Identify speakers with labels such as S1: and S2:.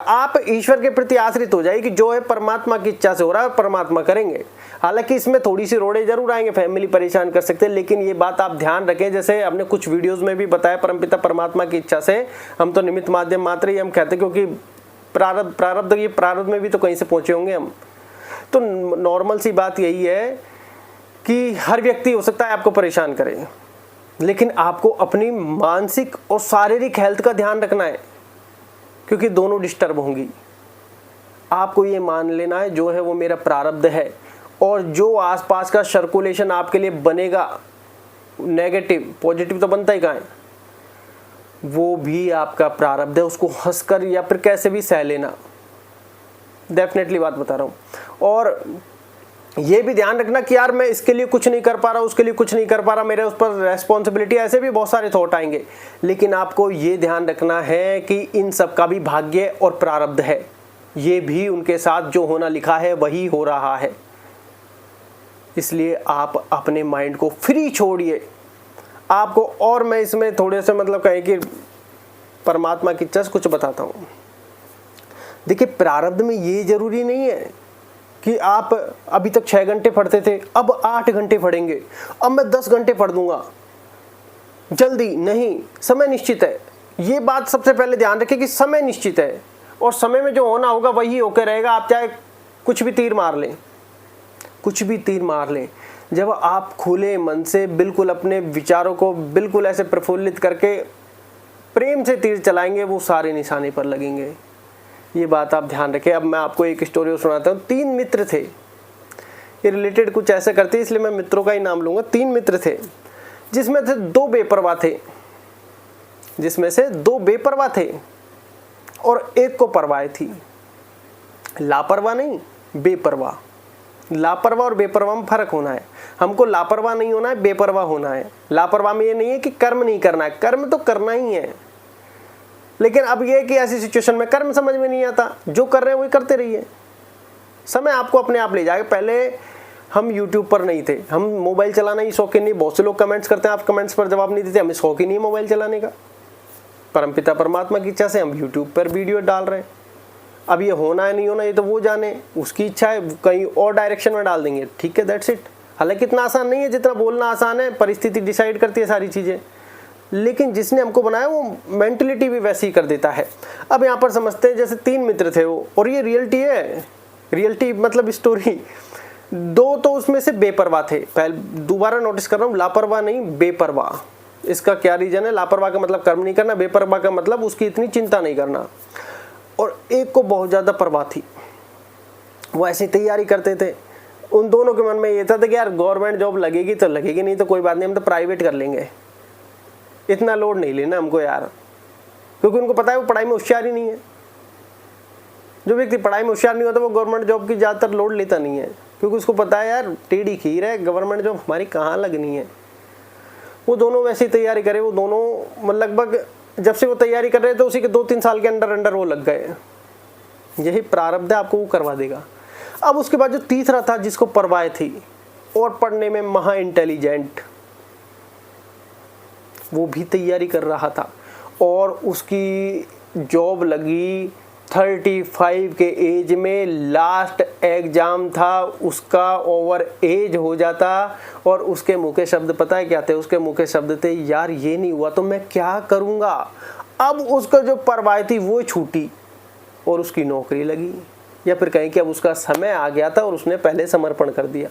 S1: आप ईश्वर के प्रति आश्रित हो जाइए कि जो है परमात्मा की इच्छा से हो रहा है, परमात्मा करेंगे। हालांकि इसमें थोड़ी सी रोड़े जरूर आएंगे, फैमिली परेशान कर सकते हैं, लेकिन ये बात आप ध्यान रखें, जैसे हमने कुछ वीडियोस में भी बताया, परमपिता परमात्मा की इच्छा से हम तो निमित्त माध्यम मात्र ही हम कहते हैं, क्योंकि प्रारब्ध ये प्रारब्ध में भी तो कहीं से पहुंचे होंगे हम। तो नॉर्मल सी बात यही है कि हर व्यक्ति हो सकता है आपको परेशान करे, लेकिन आपको अपनी मानसिक और शारीरिक हेल्थ का ध्यान रखना है, क्योंकि दोनों डिस्टर्ब होंगी। आपको ये मान लेना है जो है वो मेरा प्रारब्ध है, और जो आसपास का सर्कुलेशन आपके लिए बनेगा नेगेटिव, पॉजिटिव तो बनता ही कहाँ है, वो भी आपका प्रारब्ध है। उसको हंसकर या फिर कैसे भी सह लेना, डेफिनेटली बात बता रहा हूँ। और ये भी ध्यान रखना कि यार मैं इसके लिए कुछ नहीं कर पा रहा, उसके लिए कुछ नहीं कर पा रहा, मेरे उस पर रेस्पॉन्सिबिलिटी, ऐसे भी बहुत सारे थॉट आएंगे। लेकिन आपको ये ध्यान रखना है कि इन सब का भी भाग्य और प्रारब्ध है, ये भी उनके साथ जो होना लिखा है वही हो रहा है। इसलिए आप अपने माइंड को फ्री छोड़िए। आपको और मैं इसमें थोड़े से मतलब कहें कि परमात्मा की इच्छा से कुछ बताता हूँ। देखिए, प्रारब्ध में ये जरूरी नहीं है कि आप अभी तक 6 घंटे पढ़ते थे, अब 8 घंटे पढ़ेंगे, अब मैं 10 घंटे पढ़ दूंगा जल्दी। नहीं, समय निश्चित है। ये बात सबसे पहले ध्यान रखें कि समय निश्चित है, और समय में जो होना होगा वही होकर रहेगा। आप चाहे कुछ भी तीर मार लें, कुछ भी तीर मार लें, जब आप खुले मन से बिल्कुल अपने विचारों को बिल्कुल ऐसे प्रफुल्लित करके प्रेम से तीर चलाएंगे, वो सारे निशाने पर लगेंगे। ये बात आप ध्यान रखें। अब मैं आपको एक स्टोरी सुनाता हूँ। 3 मित्र थे, ये रिलेटेड कुछ ऐसे करते हैं, इसलिए मैं मित्रों का ही नाम लूंगा। 3 मित्र थे, जिसमें से 2 बेपरवाह थे, जिसमें से 2 बेपरवाह थे और एक को परवाह थी। लापरवाह नहीं, बेपरवाह। लापरवाह और बेपरवाह में फर्क होना है। हमको लापरवाह नहीं होना है, बेपरवाह होना है। लापरवाह में ये नहीं है कि कर्म नहीं करना है, कर्म तो करना ही है, लेकिन अब ये है कि ऐसी सिचुएशन में कर्म समझ में नहीं आता, जो कर रहे हैं वही करते रहिए। समय आपको अपने आप ले जाएगा। पहले हम YouTube पर नहीं थे, हम मोबाइल चलाना ही शौकीन नहीं। बहुत से लोग कमेंट्स करते हैं, आप कमेंट्स पर जवाब नहीं देते, हमें शौक ही नहीं है मोबाइल चलाने का। परमपिता परमात्मा की इच्छा से हम YouTube पर वीडियो डाल रहे हैं। अब ये होना है नहीं होना ये तो वो जाने, उसकी इच्छा है, कहीं और डायरेक्शन में डाल देंगे, ठीक है, दैट्स इट। हालांकि इतना आसान नहीं है जितना बोलना आसान है, परिस्थिति डिसाइड करती है सारी चीज़ें, लेकिन जिसने हमको बनाया वो मेंटलिटी भी वैसी ही कर देता है। अब यहाँ पर समझते हैं, जैसे 3 मित्र थे वो, और ये रियलिटी है, रियलिटी मतलब स्टोरी। 2 तो उसमें से बेपरवाह थे। पहले दोबारा नोटिस कर रहा हूँ, लापरवाह नहीं, बेपरवाह। इसका क्या रीजन है? लापरवाह का मतलब कर्म नहीं करना, बेपरवाह का मतलब उसकी इतनी चिंता नहीं करना। और एक को बहुत ज़्यादा परवाह थी, वो ऐसी तैयारी करते थे। उन दोनों के मन में ये था कि यार गवर्नमेंट जॉब लगेगी तो लगेगी, नहीं तो कोई बात नहीं, हम तो प्राइवेट कर लेंगे, इतना लोड नहीं लेना हमको यार। क्योंकि उनको पता है वो पढ़ाई में होशियार ही नहीं है। जो व्यक्ति पढ़ाई में होशियार नहीं होता वो गवर्नमेंट जॉब की ज़्यादातर लोड लेता नहीं है, क्योंकि उसको पता है यार टेढ़ी खीर है, गवर्नमेंट जॉब हमारी कहाँ लगनी है। वो दोनों वैसी तैयारी करे, वो दोनों लगभग जब से वो तैयारी कर रहे थे उसी के 2-3 साल के अंदर वो लग गए। यही प्रारब्ध है, आपको वो करवा देगा। अब उसके बाद जो तीसरा था, जिसको परवाह थी और पढ़ने में महा इंटेलिजेंट, वो भी तैयारी कर रहा था और उसकी जॉब लगी 35 के एज में। लास्ट एग्जाम था उसका, ओवर एज हो जाता, और उसके मुँह के शब्द पता है क्या थे? उसके मुँह के शब्द थे, यार ये नहीं हुआ तो मैं क्या करूँगा। अब उसका जो परवाह थी वो छूटी और उसकी नौकरी लगी, या फिर कहें कि अब उसका समय आ गया था और उसने पहले समर्पण कर दिया।